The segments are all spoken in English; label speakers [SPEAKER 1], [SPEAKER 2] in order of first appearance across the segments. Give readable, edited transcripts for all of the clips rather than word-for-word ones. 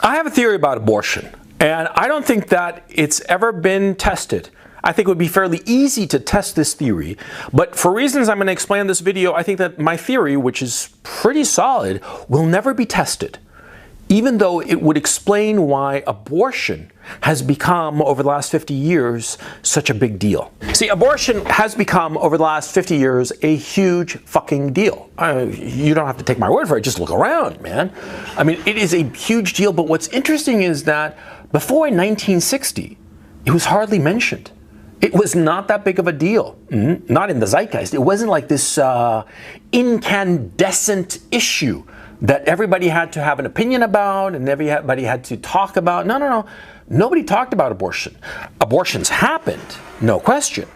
[SPEAKER 1] I have a theory about abortion, and I don't think that it's ever been tested. I think it would be fairly easy to test this theory, but for reasons I'm going to explain in this video, I think that my theory, which is pretty solid, will never be tested, even though it would explain why abortion has become, over the last 50 years, such a big deal. See, abortion has become, over the last 50 years, a huge fucking deal. You don't have to take my word for it, just look around, man. I mean, it is a huge deal, but what's interesting is that before 1960, it was hardly mentioned. It was not that big of a deal, not in the zeitgeist. It wasn't like this incandescent issue that everybody had to have an opinion about and everybody had to talk about. No. Nobody talked about abortion. Abortions happened, no question.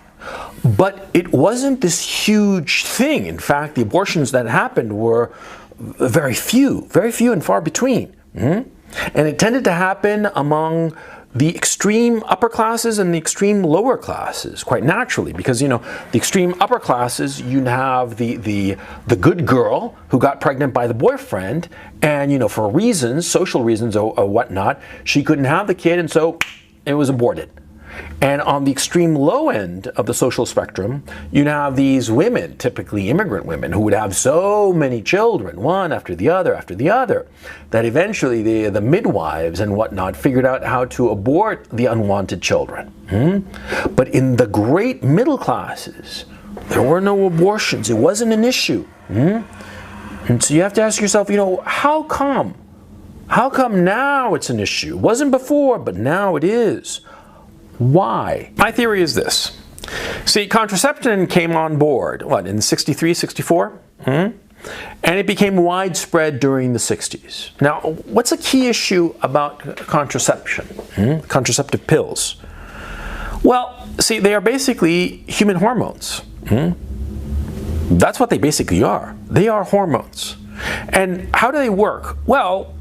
[SPEAKER 1] But it wasn't this huge thing. In fact, the abortions that happened were very few and far between. And it tended to happen among the extreme upper classes and the extreme lower classes, quite naturally, because, you know, the extreme upper classes, you have the good girl who got pregnant by the boyfriend, and, you know, for reasons, social reasons or whatnot, she couldn't have the kid, and so it was aborted. And on the extreme low end of the social spectrum, you'd have these women, typically immigrant women, who would have so many children, one after the other, that eventually the midwives and whatnot figured out how to abort the unwanted children. But in the great middle classes, there were no abortions. It wasn't an issue. And so you have to ask yourself, you know, how come? How come now it's an issue? It wasn't before, but now it is. Why? My theory is this. See, contraception came on board, what, in 63, 64? And it became widespread during the 60s. Now, what's a key issue about contraception? Contraceptive pills? Well, see, they are basically human hormones. That's what they basically are. They are hormones. And how do they work? Well,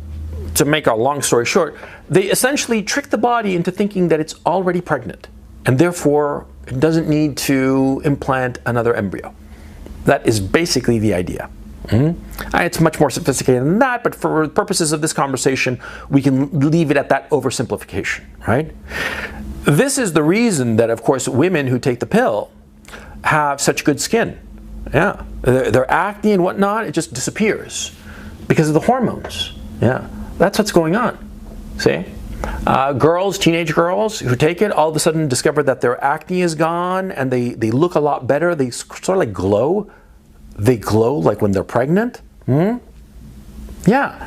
[SPEAKER 1] to make a long story short, they essentially trick the body into thinking that it's already pregnant, and therefore it doesn't need to implant another embryo. That is basically the idea. It's much more sophisticated than that, but for purposes of this conversation, we can leave it at that oversimplification, right? This is the reason that, of course, women who take the pill have such good skin. Yeah, their acne and whatnot, it just disappears because of the hormones. Yeah, that's what's going on. See? Girls, teenage girls who take it, all of a sudden discover that their acne is gone and they look a lot better. They sort of like glow. They glow like when they're pregnant. Yeah.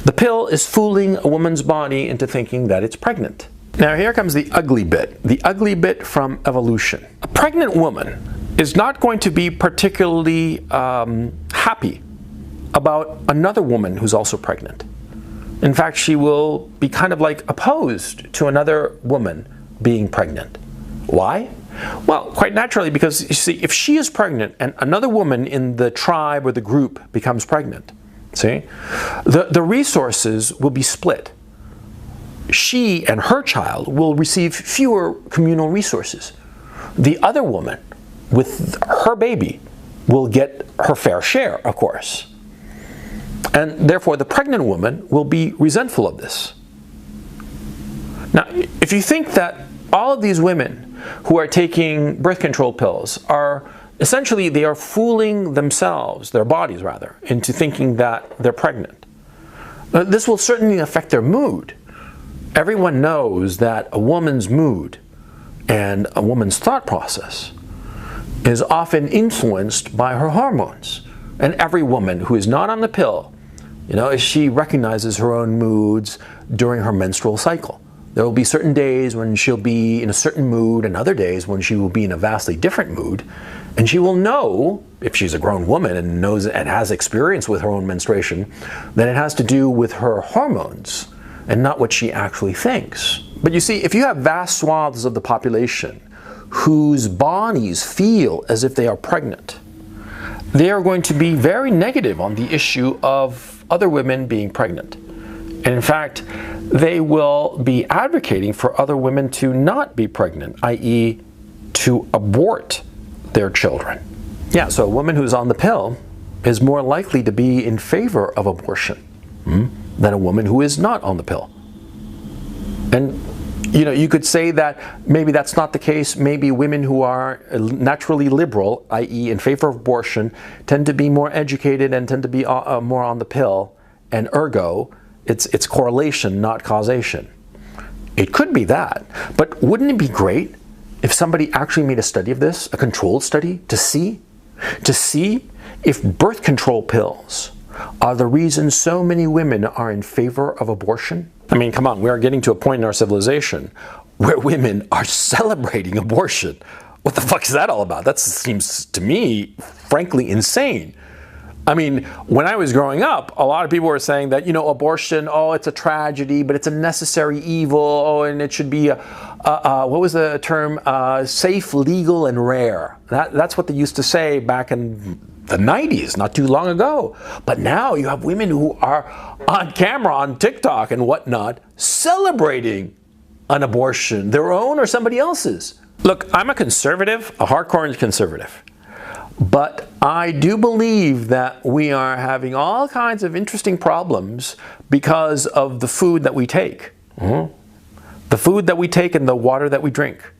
[SPEAKER 1] The pill is fooling a woman's body into thinking that it's pregnant. Now here comes the ugly bit. The ugly bit from evolution. A pregnant woman is not going to be particularly happy about another woman who's also pregnant. In fact, she will be kind of like opposed to another woman being pregnant. Why? Well, quite naturally, because you see, if she is pregnant and another woman in the tribe or the group becomes pregnant, see, the resources will be split. She and her child will receive fewer communal resources. The other woman with her baby will get her fair share, of course. And therefore, the pregnant woman will be resentful of this. Now, if you think that all of these women who are taking birth control pills are essentially, they are fooling themselves, their bodies rather, into thinking that they're pregnant, this will certainly affect their mood. Everyone knows that a woman's mood and a woman's thought process is often influenced by her hormones. And every woman who is not on the pill, you know, she recognizes her own moods during her menstrual cycle. There will be certain days when she'll be in a certain mood and other days when she will be in a vastly different mood. And she will know, if she's a grown woman and knows and has experience with her own menstruation, that it has to do with her hormones and not what she actually thinks. But you see, if you have vast swaths of the population whose bodies feel as if they are pregnant, they are going to be very negative on the issue of other women being pregnant. And in fact, they will be advocating for other women to not be pregnant, i.e. to abort their children. Yeah, so a woman who's on the pill is more likely to be in favor of abortion than a woman who is not on the pill. And you could say that maybe that's not the case. Maybe women who are naturally liberal, i.e. in favor of abortion, tend to be more educated and tend to be more on the pill, and ergo, it's correlation, not causation. It could be that, but wouldn't it be great if somebody actually made a study of this, a controlled study, to see if birth control pills are the reason so many women are in favor of abortion? I mean, come on, we are getting to a point in our civilization where women are celebrating abortion. What the fuck is that all about? That seems to me, frankly, insane. I mean, when I was growing up, a lot of people were saying that, abortion, oh, it's a tragedy, but it's a necessary evil, oh, and it should be, what was the term? Safe, legal, and rare. That's what they used to say back in the 90s, not too long ago. But now you have women who are on camera, on TikTok and whatnot, celebrating an abortion, their own or somebody else's. Look, I'm a conservative, a hardcore conservative. But I do believe that we are having all kinds of interesting problems because of the food that we take. The food that we take and the water that we drink.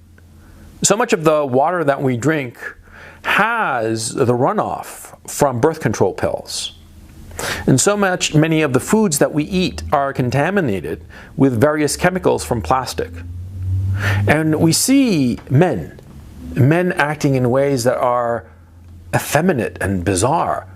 [SPEAKER 1] So much of the water that we drink has the runoff from birth control pills. And many of the foods that we eat are contaminated with various chemicals from plastic. And we see men acting in ways that are effeminate and bizarre.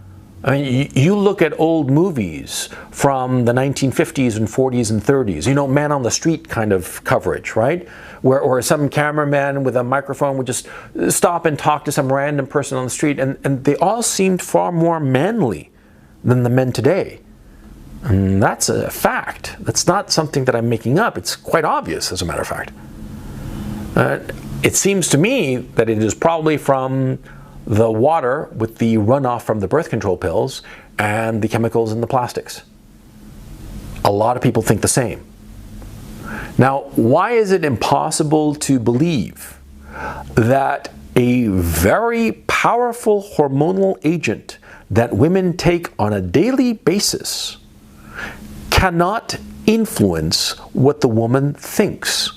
[SPEAKER 1] I mean, you look at old movies from the 1950s and 40s and 30s, man on the street kind of coverage, right? Where some cameraman with a microphone would just stop and talk to some random person on the street, and they all seemed far more manly than the men today. And that's a fact. That's not something that I'm making up. It's quite obvious, as a matter of fact. It seems to me that it is probably from the water with the runoff from the birth control pills and the chemicals in the plastics. A lot of people think the same. Now, why is it impossible to believe that a very powerful hormonal agent that women take on a daily basis cannot influence what the woman thinks?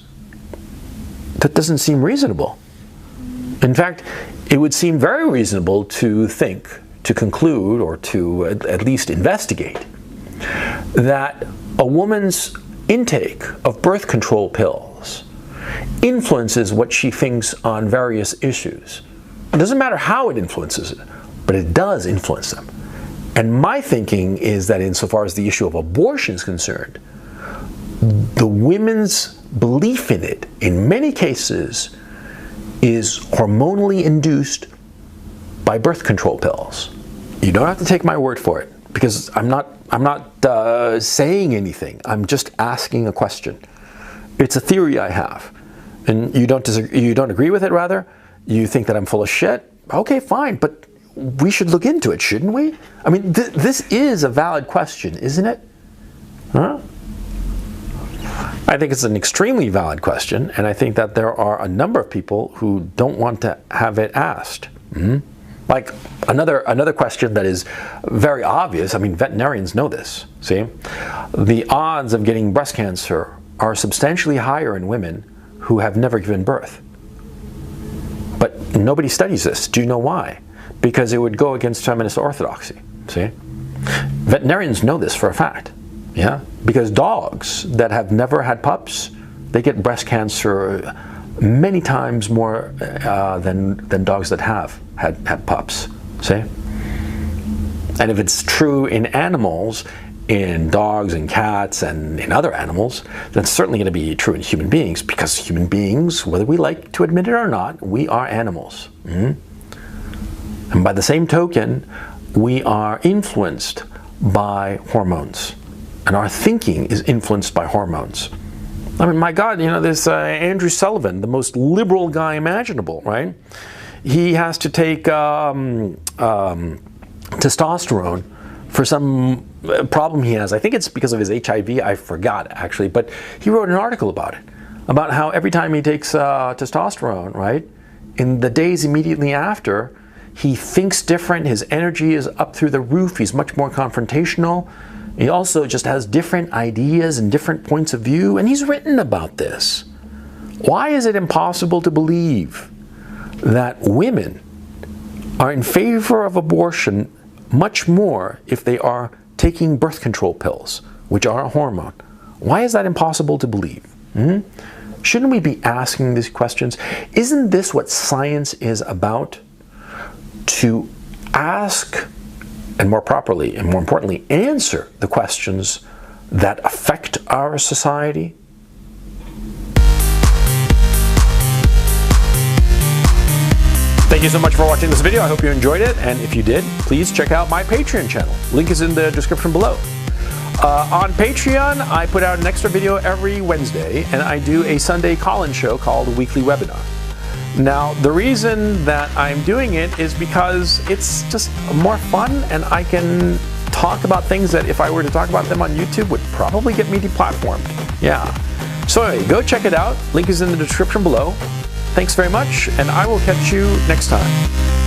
[SPEAKER 1] That doesn't seem reasonable. In fact, it would seem very reasonable to think, to conclude, or to at least investigate that a woman's intake of birth control pills influences what she thinks on various issues. It doesn't matter how it influences it, but it does influence them. And my thinking is that insofar as the issue of abortion is concerned, the women's belief in it, in many cases, is hormonally induced by birth control pills. You don't have to take my word for it, because I'm not saying anything. I'm just asking a question. It's a theory I have, and you don't agree with it. Rather, you think that I'm full of shit. Okay, fine, but we should look into it, shouldn't we? I mean, this is a valid question, isn't it? Huh? I think it's an extremely valid question, and I think that there are a number of people who don't want to have it asked. Like another question that is very obvious. I mean, veterinarians know this. See, the odds of getting breast cancer are substantially higher in women who have never given birth. But nobody studies this. Do you know why? Because it would go against feminist orthodoxy. See, veterinarians know this for a fact. Yeah, because dogs that have never had pups, they get breast cancer many times more than dogs that have had pups. See? And if it's true in animals, in dogs and cats and in other animals, then it's certainly going to be true in human beings, because human beings, whether we like to admit it or not, we are animals. And by the same token, we are influenced by hormones. And our thinking is influenced by hormones. I mean, my God, this Andrew Sullivan, the most liberal guy imaginable, right? He has to take testosterone for some problem he has. I think it's because of his HIV. I forgot, actually. But he wrote an article about it, about how every time he takes testosterone, right, in the days immediately after, he thinks different. His energy is up through the roof. He's much more confrontational. He also just has different ideas and different points of view, and he's written about this. Why is it impossible to believe that women are in favor of abortion much more if they are taking birth control pills, which are a hormone? Why is that impossible to believe? Shouldn't we be asking these questions? Isn't this what science is about? To ask, and more properly and more importantly, answer the questions that affect our society? Thank you so much for watching this video. I hope you enjoyed it, and if you did, please check out my Patreon channel. Link is in the description below. On Patreon, I put out an extra video every Wednesday, and I do a Sunday call-in show called a weekly webinar. Now, the reason that I'm doing it is because it's just more fun, and I can talk about things that if I were to talk about them on YouTube would probably get me deplatformed. Yeah. So anyway, go check it out. Link is in the description below. Thanks very much, and I will catch you next time.